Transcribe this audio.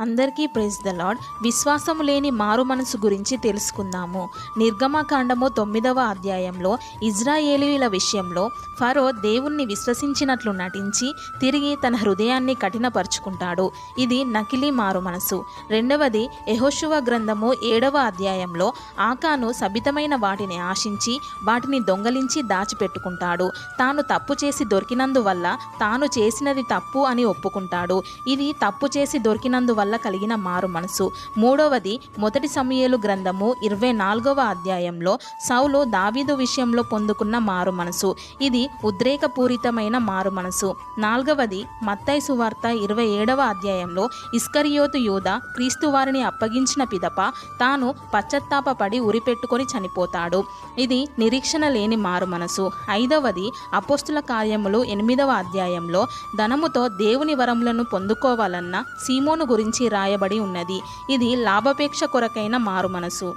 అందరికీ praise the lord. విశ్వాసము లేని మారు మనసు గురించి తెలుసుకుందాము. నిర్గమకాండము 9వ అధ్యాయంలో ఇజ్రాయేలీయుల విషయంలో ఫరో దేవుణ్ణి విశ్వసించినట్లు నటించి తిరిగి తన హృదయాన్ని కఠినపరుచుకుంటాడు. ఇది నకిలీ మారు మనసు. రెండవది యెహోషువ గ్రంథము 7వ అధ్యాయంలో ఆకాను సబితమైన వాటిని ఆశించి వాటిని దొంగలించి దాచిపెట్టుకుంటాడు. తాను తప్పు చేసి దొరికినందువల్ల తాను చేసినది తప్పు అని ఒప్పుకుంటాడు. ఇది తప్పు చేసి దొరికినందువల్ల కలిగిన మారు మనసు. మూడవది మొదటి సమూయేలు గ్రంథము 24వ అధ్యాయంలో సౌలు దావీదు విషయంలో పొందుకున్న మారు మనసు. ఇది ఉద్రేకపూరితమైన మారు మనసు. నాలుగవది మత్తయి సువార్త 27వ అధ్యాయంలో ఇస్కరియోతు యూదా క్రీస్తు వారిని అప్పగించిన పిదప తాను పశ్చాత్తాపపడి ఉరిపెట్టుకొని చనిపోతాడు. ఇది నిరీక్షణ లేని మారు మనసు. ఐదవది అపోస్తుల కార్యములు 8వ అధ్యాయంలో ధనముతో దేవుని వరములను పొందుకోవాలన్న సీమోను గురించి రాయబడి ఉన్నది. ఇది లాభాపేక్ష కొరకైన మారు మనసు.